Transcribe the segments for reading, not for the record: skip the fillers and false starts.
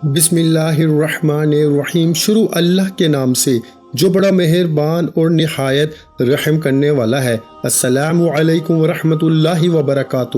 بسم اللہ الرحمن الرحیم۔ شروع اللہ کے نام سے جو بڑا مہربان اور نہایت رحم کرنے والا ہے۔ السلام علیکم ورحمۃ اللہ وبرکاتہ۔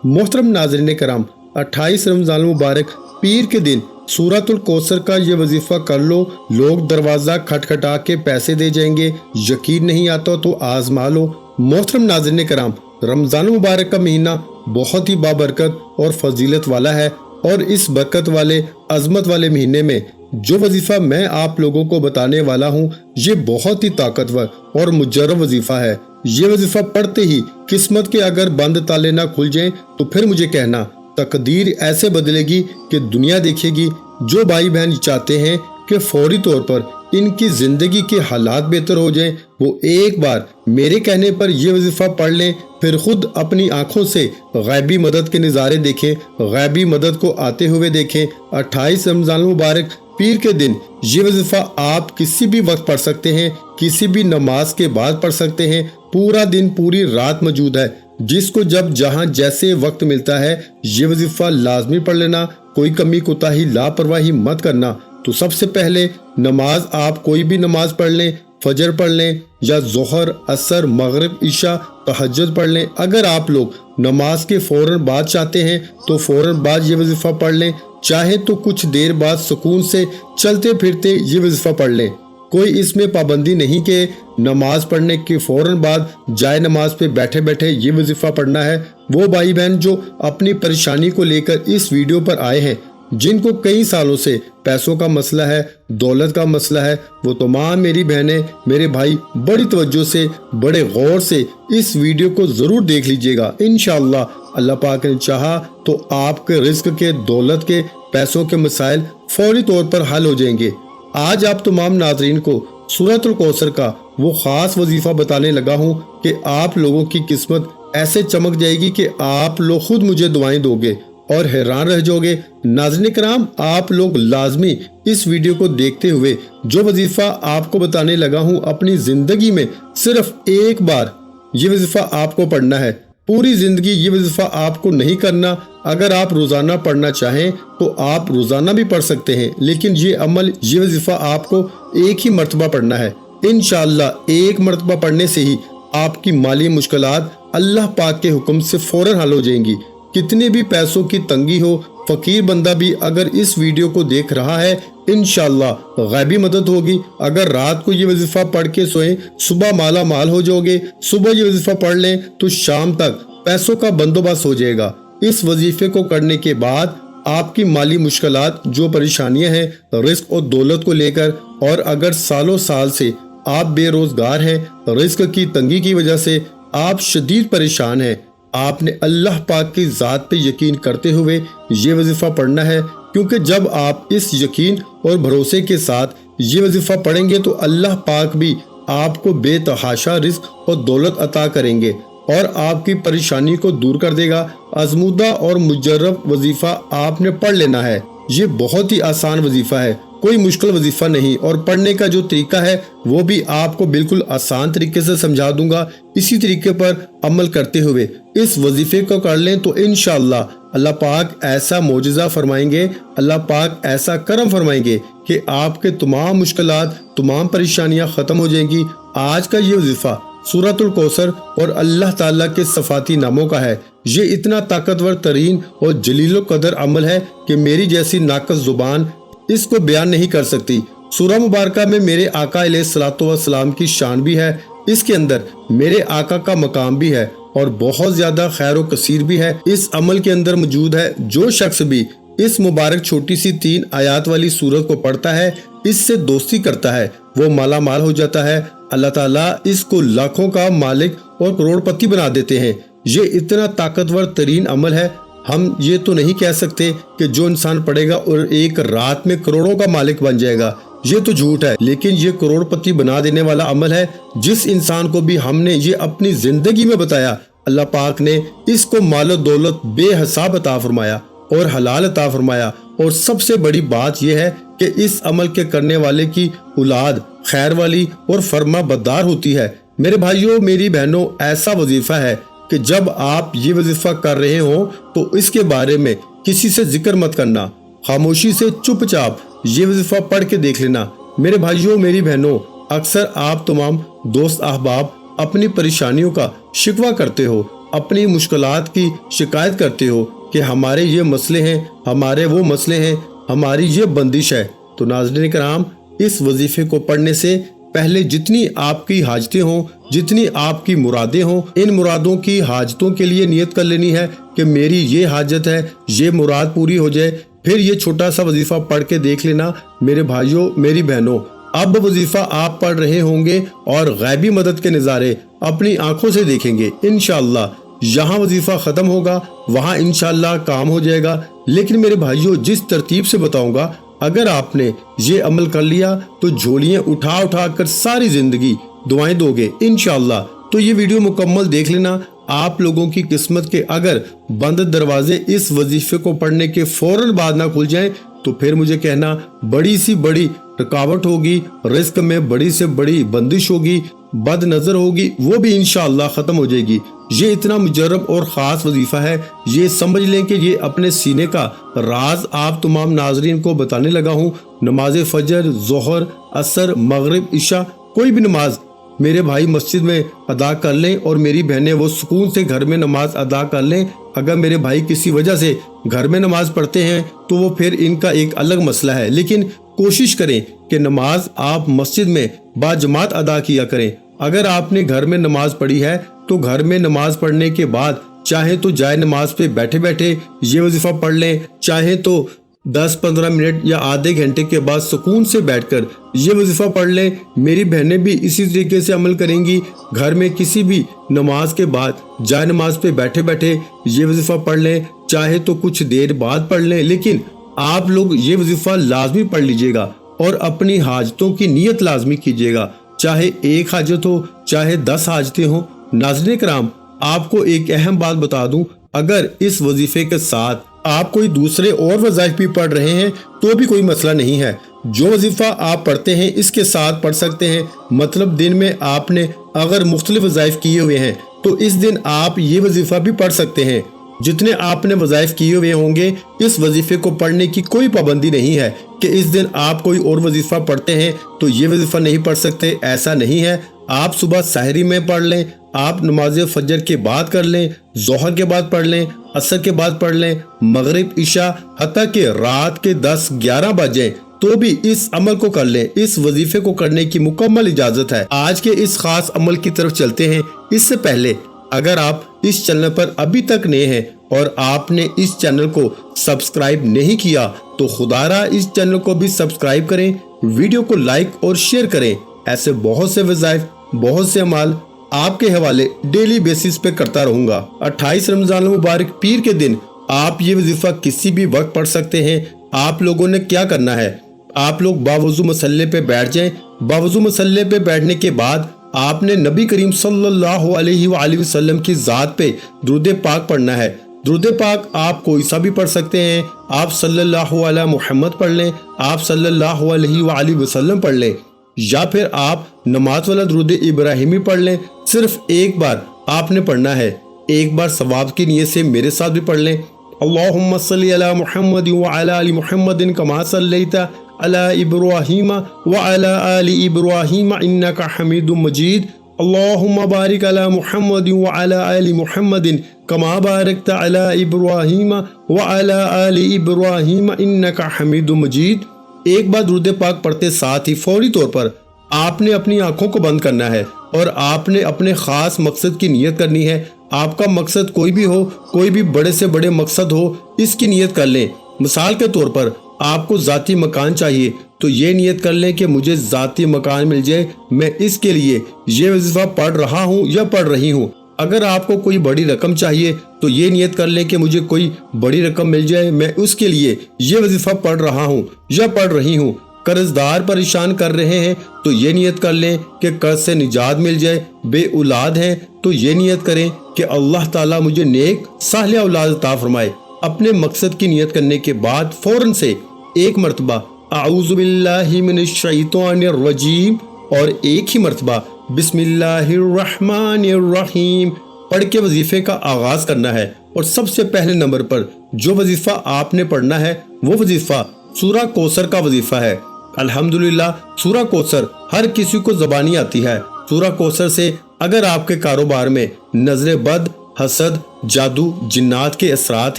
محترم ناظرین کرام، 28 رمضان المبارک پیر کے دن سورۃ الکوثر کا یہ وظیفہ کر لو۔ لوگ دروازہ کھٹکھٹا کے پیسے دے جائیں گے، یقین نہیں آتا تو آزما لو۔ محترم ناظرین کرام، رمضان المبارک کا مہینہ بہت ہی بابرکت اور فضیلت والا ہے، اور اس برکت والے عظمت والے مہینے میں جو وظیفہ میں آپ لوگوں کو بتانے والا ہوں، یہ بہت ہی طاقتور اور مجرب وظیفہ ہے۔ یہ وظیفہ پڑھتے ہی قسمت کے اگر بند تالے نہ کھل جائیں تو پھر مجھے کہنا، تقدیر ایسے بدلے گی کہ دنیا دیکھے گی۔ جو بھائی بہن چاہتے ہیں کہ فوری طور پر ان کی زندگی کے حالات بہتر ہو جائیں، وہ ایک بار میرے کہنے پر یہ وظیفہ پڑھ لیں، پھر خود اپنی آنکھوں سے غیبی مدد کے نظارے دیکھیں، غیبی مدد کو آتے ہوئے دیکھیں۔ 28 رمضان المبارک پیر کے دن یہ وظیفہ آپ کسی بھی وقت پڑھ سکتے ہیں، کسی بھی نماز کے بعد پڑھ سکتے ہیں۔ پورا دن پوری رات موجود ہے، جس کو جب جہاں جیسے وقت ملتا ہے یہ وظیفہ لازمی پڑھ لینا۔ کوئی کمی کوتاہی لاپرواہی مت کرنا۔ تو سب سے پہلے نماز آپ کوئی بھی نماز پڑھ لیں، فجر پڑھ لیں یا ظہر، عصر، مغرب، عشاء، تہجد پڑھ لیں۔ اگر آپ لوگ نماز کے فوراً بعد چاہتے ہیں تو فوراً بعد یہ وظیفہ پڑھ لیں، چاہے تو کچھ دیر بعد سکون سے چلتے پھرتے یہ وظیفہ پڑھ لیں۔ کوئی اس میں پابندی نہیں کہ نماز پڑھنے کے فوراً بعد جائے نماز پہ بیٹھے بیٹھے یہ وظیفہ پڑھنا ہے۔ وہ بھائی بہن جو اپنی پریشانی کو لے کر اس ویڈیو پر آئے ہیں، جن کو کئی سالوں سے پیسوں کا مسئلہ ہے، دولت کا مسئلہ ہے، وہ تمام میری بہنیں، میرے بھائی بڑی توجہ سے، بڑے غور سے اس ویڈیو کو ضرور دیکھ لیجئے گا۔ انشاءاللہ اللہ پاک نے چاہا تو آپ کے رزق کے، دولت کے، پیسوں کے مسائل فوری طور پر حل ہو جائیں گے۔ آج آپ تمام ناظرین کو سورۃ الکوثر کا وہ خاص وظیفہ بتانے لگا ہوں کہ آپ لوگوں کی قسمت ایسے چمک جائے گی کہ آپ لوگ خود مجھے دعائیں دو گے اور حیران رہ جاؤ گے۔ ناظرین کرام، آپ لوگ لازمی اس ویڈیو کو دیکھتے ہوئے جو وظیفہ آپ کو بتانے لگا ہوں، اپنی زندگی میں صرف ایک بار یہ وظیفہ آپ کو پڑھنا ہے۔ پوری زندگی یہ وظیفہ آپ کو نہیں کرنا۔ اگر آپ روزانہ پڑھنا چاہیں تو آپ روزانہ بھی پڑھ سکتے ہیں، لیکن یہ عمل، یہ وظیفہ آپ کو ایک ہی مرتبہ پڑھنا ہے۔ انشاءاللہ ایک مرتبہ پڑھنے سے ہی آپ کی مالی مشکلات اللہ پاک کے حکم سے فوراً حل ہو جائیں گی۔ کتنی بھی پیسوں کی تنگی ہو، فقیر بندہ بھی اگر اس ویڈیو کو دیکھ رہا ہے، انشاءاللہ غیبی مدد ہوگی۔ اگر رات کو یہ وظیفہ پڑھ کے سوئیں، صبح مالا مال ہو جاؤ گے۔ صبح یہ وظیفہ پڑھ لیں تو شام تک پیسوں کا بندوبست ہو جائے گا۔ اس وظیفے کو کرنے کے بعد آپ کی مالی مشکلات، جو پریشانیاں ہیں رزق اور دولت کو لے کر، اور اگر سالوں سال سے آپ بے روزگار ہیں، رزق کی تنگی کی وجہ سے آپ شدید پریشان ہیں، آپ نے اللہ پاک کی ذات پہ یقین کرتے ہوئے یہ وظیفہ پڑھنا ہے، کیونکہ جب آپ اس یقین اور بھروسے کے ساتھ یہ وظیفہ پڑھیں گے تو اللہ پاک بھی آپ کو بے تحاشا رزق اور دولت عطا کریں گے اور آپ کی پریشانی کو دور کر دے گا۔ آزمودہ اور مجرب وظیفہ آپ نے پڑھ لینا ہے۔ یہ بہت ہی آسان وظیفہ ہے، کوئی مشکل وظیفہ نہیں، اور پڑھنے کا جو طریقہ ہے وہ بھی آپ کو بالکل آسان طریقے سے سمجھا دوں گا۔ اسی طریقے پر عمل کرتے ہوئے اس وظیفے کو کر لیں تو انشاءاللہ اللہ پاک ایسا معجزہ فرمائیں گے، اللہ پاک ایسا کرم فرمائیں گے کہ آپ کے تمام مشکلات، تمام پریشانیاں ختم ہو جائیں گی۔ آج کا یہ وظیفہ سورۃ الکوثر اور اللہ تعالیٰ کے صفاتی ناموں کا ہے۔ یہ اتنا طاقتور ترین اور جلیل القدر عمل ہے کہ میری جیسی ناقص زبان اس کو بیان نہیں کر سکتی۔ سورہ مبارکہ میں میرے آقا علیہ الصلوۃ والسلام کی شان بھی ہے، اس کے اندر میرے آقا کا مقام بھی ہے، اور بہت زیادہ خیر و کثیر بھی ہے اس عمل کے اندر موجود ہے۔ جو شخص بھی اس مبارک چھوٹی سی 3 آیات والی سورت کو پڑھتا ہے، اس سے دوستی کرتا ہے، وہ مالا مال ہو جاتا ہے۔ اللہ تعالیٰ اس کو لاکھوں کا مالک اور کروڑ پتی بنا دیتے ہیں۔ یہ اتنا طاقتور ترین عمل ہے، ہم یہ تو نہیں کہہ سکتے کہ جو انسان پڑھے گا اور ایک رات میں کروڑوں کا مالک بن جائے گا، یہ تو جھوٹ ہے، لیکن یہ کروڑ پتی بنا دینے والا عمل ہے۔ جس انسان کو بھی ہم نے یہ اپنی زندگی میں بتایا، اللہ پاک نے اس کو مال و دولت بے حساب عطا فرمایا اور حلال عطا فرمایا، اور سب سے بڑی بات یہ ہے کہ اس عمل کے کرنے والے کی اولاد خیر والی اور فرما بردار ہوتی ہے۔ میرے بھائیوں، میری بہنوں، ایسا وظیفہ ہے کہ جب آپ یہ وظیفہ کر رہے ہوں تو اس کے بارے میں کسی سے ذکر مت کرنا، خاموشی سے چپ چاپ یہ وظیفہ پڑھ کے دیکھ لینا۔ میرے بھائیوں میری بہنوں، اکثر آپ تمام دوست احباب اپنی پریشانیوں کا شکوہ کرتے ہو، اپنی مشکلات کی شکایت کرتے ہو کہ ہمارے یہ مسئلے ہیں، ہمارے وہ مسئلے ہیں، ہماری یہ بندش ہے۔ تو ناظرین کرام، اس وظیفے کو پڑھنے سے پہلے جتنی آپ کی حاجتیں ہوں، جتنی آپ کی مرادیں ہوں، ان مرادوں کی حاجتوں کے لیے نیت کر لینی ہے کہ میری یہ حاجت ہے، یہ مراد پوری ہو جائے۔ پھر یہ چھوٹا سا وظیفہ پڑھ کے دیکھ لینا میرے بھائیوں میری بہنوں۔ اب وظیفہ آپ پڑھ رہے ہوں گے اور غیبی مدد کے نظارے اپنی آنکھوں سے دیکھیں گے انشاءاللہ۔ یہاں وظیفہ ختم ہوگا، وہاں انشاءاللہ کام ہو جائے گا۔ لیکن میرے بھائیوں، جس ترتیب سے بتاؤں گا، اگر آپ نے یہ عمل کر لیا تو جھولیاں اٹھا اٹھا کر ساری زندگی دعائیں دو گے انشاءاللہ۔ تو یہ ویڈیو مکمل دیکھ لینا۔ آپ لوگوں کی قسمت کے اگر بند دروازے اس وظیفے کو پڑھنے کے فوراً بعد نہ کھل جائیں تو پھر مجھے کہنا بڑی سی بڑی رکاوٹ ہوگی، رزق میں بڑی سے بڑی بندش ہوگی، بد نظر ہوگی، وہ بھی انشاءاللہ ختم ہو جائے گی۔ یہ اتنا مجرب اور خاص وظیفہ ہے، یہ سمجھ لیں کہ یہ اپنے سینے کا راز آپ تمام ناظرین کو بتانے لگا ہوں۔ نماز فجر، ظہر، عصر، مغرب، عشاء، کوئی بھی نماز میرے بھائی مسجد میں ادا کر لیں اور میری بہنیں وہ سکون سے گھر میں نماز ادا کر لیں۔ اگر میرے بھائی کسی وجہ سے گھر میں نماز پڑھتے ہیں تو وہ پھر ان کا ایک الگ مسئلہ ہے، لیکن کوشش کریں کہ نماز آپ مسجد میں باجماعت ادا کیا کریں۔ اگر آپ نے گھر میں نماز پڑھی ہے تو گھر میں نماز پڑھنے کے بعد چاہے تو جائے نماز پہ بیٹھے بیٹھے یہ وظیفہ پڑھ لیں، چاہے تو 10-15 منٹ یا آدھے گھنٹے کے بعد سکون سے بیٹھ کر یہ وظیفہ پڑھ لیں۔ میری بہنیں بھی اسی طریقے سے عمل کریں گی، گھر میں کسی بھی نماز کے بعد جائے نماز پہ بیٹھے بیٹھے یہ وظیفہ پڑھ لیں، چاہے تو کچھ دیر بعد پڑھ لیں، لیکن آپ لوگ یہ وظیفہ لازمی پڑھ لیجئے گا اور اپنی حاجتوں کی نیت لازمی کیجئے گا، چاہے ایک حاجت ہو چاہے 10 حاجتیں ہوں۔ ناظرین کرام، آپ کو ایک اہم بات بتا دوں، اگر اس وظیفے کے ساتھ آپ کوئی دوسرے اور وظائف بھی پڑھ رہے ہیں تو بھی کوئی مسئلہ نہیں ہے۔ جو وظیفہ آپ پڑھتے ہیں اس کے ساتھ پڑھ سکتے ہیں، مطلب دن میں آپ نے اگر مختلف وظائف کیے ہوئے ہیں تو اس دن آپ یہ وظیفہ بھی پڑھ سکتے ہیں۔ جتنے آپ نے وظائف کیے ہوئے ہوں گے اس وظیفے کو پڑھنے کی کوئی پابندی نہیں ہے کہ اس دن آپ کوئی اور وظیفہ پڑھتے ہیں تو یہ وظیفہ نہیں پڑھ سکتے، ایسا نہیں ہے۔ آپ صبح سحری میں پڑھ لیں، آپ نماز فجر کے بعد کر لیں، ظہر کے بعد پڑھ لیں، عصر کے بعد پڑھ لیں، مغرب، عشاء، حتیٰ کہ رات کے 10-11 بجے تو بھی اس عمل کو کر لیں۔ اس وظیفے کو کرنے کی مکمل اجازت ہے۔ آج کے اس خاص عمل کی طرف چلتے ہیں۔ اس سے پہلے اگر آپ اس چینل پر ابھی تک نئے ہیں اور آپ نے اس چینل کو سبسکرائب نہیں کیا تو خدا را اس چینل کو بھی سبسکرائب کریں، ویڈیو کو لائک اور شیئر کریں۔ ایسے بہت سے وظائف، بہت سے اعمال آپ کے حوالے ڈیلی بیسس پہ کرتا رہوں گا۔ 28 رمضان المبارک پیر کے دن آپ یہ وظیفہ کسی بھی وقت پڑھ سکتے ہیں۔ آپ لوگوں نے کیا کرنا ہے، آپ لوگ باوضو مصلے پہ بیٹھ جائیں۔ باوضو مصلے پہ بیٹھنے کے بعد آپ نے نبی کریم صلی اللہ علیہ وآلہ وسلم کی ذات پہ درود پاک پڑھنا ہے۔ درود پاک آپ کوئی سا بھی پڑھ سکتے ہیں، آپ صلی اللہ علیہ محمد پڑھ لیں، آپ صلی اللہ علیہ وآلہ وسلم پڑھ لیں، یا پھر آپ نماز والا درود ابراہیمی پڑھ لیں۔ صرف ایک بار آپ نے پڑھنا ہے، ایک بار ثواب کی نیت سے میرے ساتھ بھی پڑھ لیں۔ اللہم صلی علی محمد وعلی آل محمد کما صلیت علی ابراہیم وعلی آل ابراہیم انک حمید مجید۔ اللہم بارک علی محمد وعلی آل محمد کما بارکت علی ابراہیم وعلی آل ابراہیم انک حمید مجید۔ ایک بار درود پاک پڑھتے ساتھ ہی فوری طور پر آپ نے اپنی آنکھوں کو بند کرنا ہے اور آپ نے اپنے خاص مقصد کی نیت کرنی ہے۔ آپ کا مقصد کوئی بھی ہو، کوئی بھی بڑے سے بڑے مقصد ہو، اس کی نیت کر لیں۔ مثال کے طور پر آپ کو ذاتی مکان چاہیے تو یہ نیت کر لیں کہ مجھے ذاتی مکان مل جائے، میں اس کے لیے یہ وظیفہ پڑھ رہا ہوں یا پڑھ رہی ہوں۔ اگر آپ کو کوئی بڑی رقم چاہیے تو یہ نیت کر لیں کہ مجھے کوئی بڑی رقم مل جائے، میں اس کے لیے یہ وظیفہ پڑھ رہا ہوں یا پڑھ رہی ہوں۔ قرض دار پریشان کر رہے ہیں تو یہ نیت کر لیں کہ قرض سے نجات مل جائے۔ بے اولاد ہیں تو یہ نیت کریں کہ اللہ تعالیٰ مجھے نیک صالح اولاد عطا فرمائے۔ اپنے مقصد کی نیت کرنے کے بعد فوراً سے ایک مرتبہ اعوذ باللہ من الشیطان الرجیم اور ایک ہی مرتبہ بسم اللہ الرحمن الرحیم پڑھ کے وظیفے کا آغاز کرنا ہے۔ اور سب سے پہلے نمبر پر جو وظیفہ آپ نے پڑھنا ہے وہ وظیفہ سورہ کوثر کا وظیفہ ہے۔ الحمدللہ سورہ کوثر ہر کسی کو زبانی آتی ہے۔ سورہ کوثر سے اگر آپ کے کاروبار میں نظر بد، حسد، جادو، جنات کے اثرات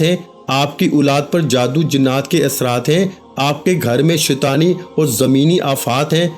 ہیں، آپ کی اولاد پر جادو جنات کے اثرات ہیں، آپ کے گھر میں شیطانی اور زمینی آفات ہیں،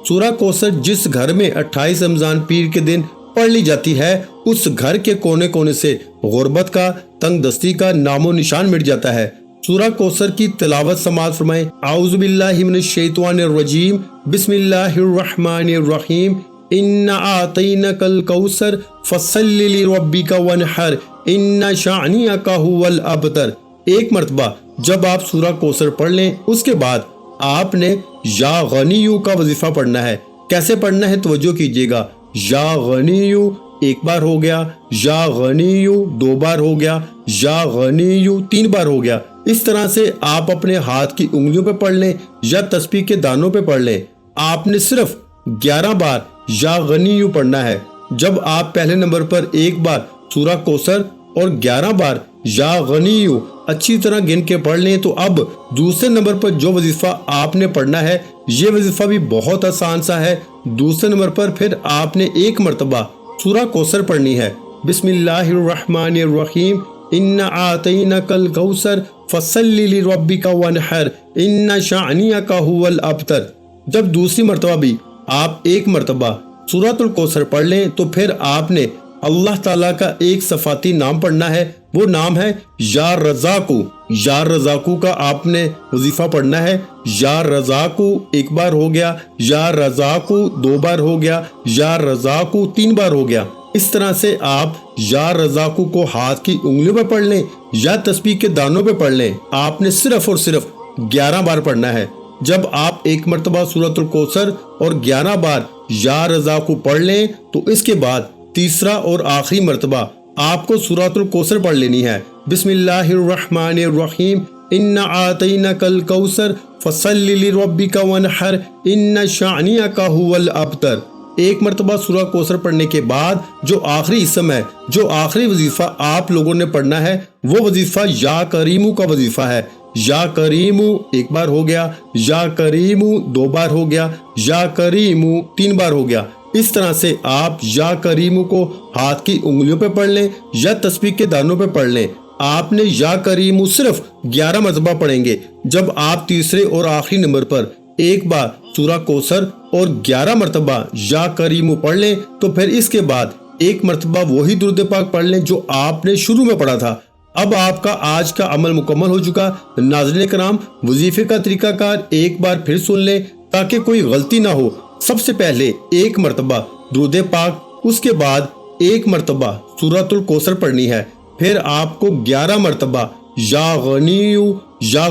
سورہ کوثر جس گھر میں 28 رمضان پیر کے دن پڑھ لی جاتی ہے اس گھر کے کونے کونے سے غربت کا، تنگ دستی کا نام و نشان مٹ جاتا ہے۔ سورہ کوثر کی تلاوت سماعت فرمائیں۔ اعوذ باللہ من الشیطان الرجیم، بسم اللہ الرحمن الرحیم، اِنَّا أَعْطَيْنَاكَ الْكَوْثَرَ فَصَلِّ لِرَبِّكَ وَانْحَرْ إِنَّ شَانِئَكَ هُوَ الْأَبْتَرُ۔ ایک مرتبہ جب آپ سورہ کوثر پڑھ لیں اس کے بعد آپ نے یا غنیو کا وظیفہ پڑھنا ہے۔ کیسے پڑھنا ہے توجہ کیجئے گا۔ یا غنیو ایک بار ہو گیا، یا غنیو دو بار ہو گیا، یا غنیو تین بار ہو گیا۔ اس طرح سے آپ اپنے ہاتھ کی انگلیوں پہ پڑھ لیں یا تسبیح کے دانوں پہ پڑھ لیں۔ آپ نے صرف 11 بار یا غنیو پڑھنا ہے۔ جب آپ پہلے نمبر پر ایک بار سورہ کوثر اور 11 بار یا غنیو اچھی طرح گن کے پڑھ لیں تو اب دوسرے نمبر پر جو وظیفہ آپ نے پڑھنا ہے یہ وظیفہ بھی بہت آسان سا ہے۔ دوسرے نمبر پر پھر آپ نے ایک مرتبہ سورہ کوثر پڑھنی ہے۔ بسم اللہ الرحمن الرحیم، اِنَّا أَعْطَيْنَاكَ الْكَوْثَرَ فَصَلِّ لِرَبِّكَ وَانْحَرْ إِنَّ شَانِئَكَ هُوَ الْأَبْتَرُ۔ جب دوسری مرتبہ بھی آپ ایک مرتبہ سورۃ الکوثر پڑھ لیں تو پھر آپ نے اللہ تعالیٰ کا ایک صفاتی نام پڑھنا ہے، وہ نام ہے یا رزاقو۔ یا رزاقو کا آپ نے وظیفہ پڑھنا ہے۔ یا رزاقو ایک بار ہو گیا، یا رزاقو دو بار ہو گیا، یا رزاقو تین بار ہو گیا۔ اس طرح سے آپ یا رزاقو کو ہاتھ کی انگلیوں پہ پڑھ لیں یا تسبیح کے دانوں پہ پڑھ لیں۔ آپ نے صرف اور صرف 11 بار پڑھنا ہے۔ جب آپ ایک مرتبہ سورۃ الکوثر اور 11 بار یا رزاقو پڑھ لیں تو اس کے بعد تیسرا اور آخری مرتبہ آپ کو سورۃ الکوثر پڑھ لینی ہے۔ بسم اللہ الرحمن الرحیم، اِنَّا أَعْطَيْنَاكَ الْكَوْثَرَ فَصَلِّ لِرَبِّكَ وَانْحَرْ إِنَّ شَانِئَكَ هُوَ الْأَبْتَرُ۔ ایک مرتبہ سورہ کوثر پڑھنے کے بعد جو آخری اسم ہے، جو آخری وظیفہ آپ لوگوں نے پڑھنا ہے وہ وظیفہ یا کریمو کا وظیفہ ہے۔ یا کریمو ایک بار ہو گیا، یا کریمو دو بار ہو گیا، یا کریمو تین بار ہو گیا۔ اس طرح سے آپ یا کریمو کو ہاتھ کی انگلیوں پہ پڑھ لیں یا تسبیح کے دانوں پہ پڑھ لیں۔ آپ نے یا کریمو صرف 11 مرتبہ پڑھیں گے۔ جب آپ تیسرے اور آخری نمبر پر ایک بار سورہ کوثر اور 11 مرتبہ یا کریمو پڑھ لیں تو پھر اس کے بعد ایک مرتبہ وہی درود پاک پڑھ لیں جو آپ نے شروع میں پڑھا تھا۔ اب آپ کا آج کا عمل مکمل ہو چکا۔ ناظرین کرام، وظیفے کا طریقہ کار ایک بار پھر سن لیں تاکہ کوئی غلطی نہ ہو۔ سب سے پہلے ایک مرتبہ درود پاک، اس کے بعد ایک مرتبہ سورۃ الکوثر پڑھنی ہے، پھر آپ کو 11 مرتبہ یا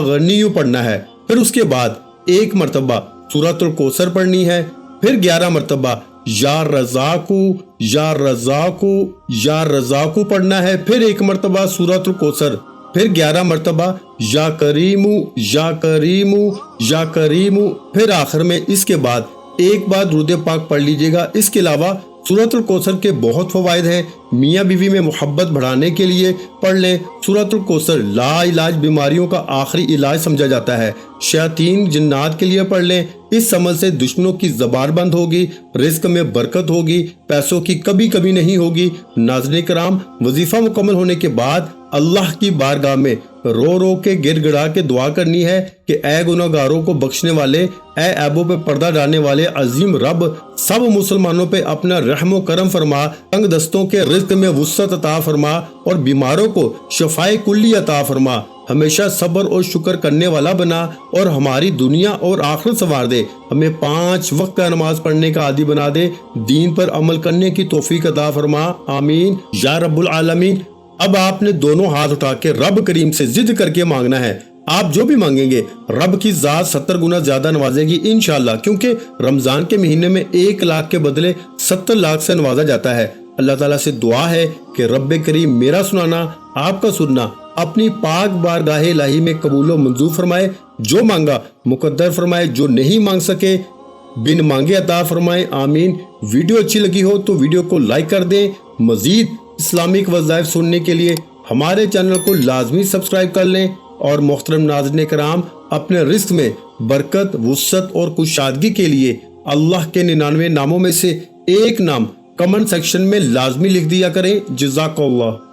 غنیو پڑھنا ہے، پھر اس کے بعد ایک مرتبہ سورۃ الکوثر پڑھنی ہے، پھر 11 مرتبہ یا رزاقو پڑھنا ہے، پھر ایک مرتبہ سورۃ الکوثر، پھر 11 مرتبہ یا کریمو، پھر آخر میں اس کے بعد ایک بار درود پاک پڑھ لیجئے گا۔ اس کے علاوہ سورۃ الکوثر کے بہت فوائد ہیں۔ میاں بیوی میں محبت بڑھانے کے لیے پڑھ لیں۔ سورۃ الکوثر لا علاج بیماریوں کا آخری علاج سمجھا جاتا ہے۔ شیاطین جنات کے لیے پڑھ لیں۔ اس عمل سے دشمنوں کی زبان بند ہوگی، رزق میں برکت ہوگی، پیسوں کی کبھی نہیں ہوگی۔ ناظرین کرام، وظیفہ مکمل ہونے کے بعد اللہ کی بارگاہ میں رو رو کے گڑ گڑا کے دعا کرنی ہے کہ اے گناہگاروں کو بخشنے والے، اے عیبوں پہ پردہ ڈالنے والے عظیم رب، سب مسلمانوں پہ اپنا رحم و کرم فرما، تنگ دستوں کے رزق میں وسعت عطا فرما اور بیماروں کو شفائے کلی عطا فرما، ہمیشہ صبر اور شکر کرنے والا بنا اور ہماری دنیا اور آخرت سنوار دے، ہمیں 5 وقت کا نماز پڑھنے کا عادی بنا دے، دین پر عمل کرنے کی توفیق عطا فرما، آمین یا رب العالمین۔ اب آپ نے دونوں ہاتھ اٹھا کے رب کریم سے ضد کر کے مانگنا ہے۔ آپ جو بھی مانگیں گے رب کی ذات 70 گنا زیادہ نوازے گی انشاءاللہ، کیونکہ رمضان کے مہینے میں 1 لاکھ کے بدلے 70 لاکھ سے نوازا جاتا ہے۔ اللہ تعالیٰ سے دعا ہے کہ رب کریم میرا سنانا، آپ کا سننا اپنی پاک بارگاہ الہی میں قبول و منظور فرمائے، جو مانگا مقدر فرمائے، جو نہیں مانگ سکے بن مانگے عطا فرمائے، آمین۔ ویڈیو اچھی لگی ہو تو ویڈیو کو لائک کر دیں۔ مزید اسلامک وظائف سننے کے لیے ہمارے چینل کو لازمی سبسکرائب کر لیں اور محترم ناظرین کرام اپنے رزق میں برکت، وسعت اور کشادگی کے لیے اللہ کے 99 ناموں میں سے ایک نام کمنٹ سیکشن میں لازمی لکھ دیا کریں۔ جزاک اللہ۔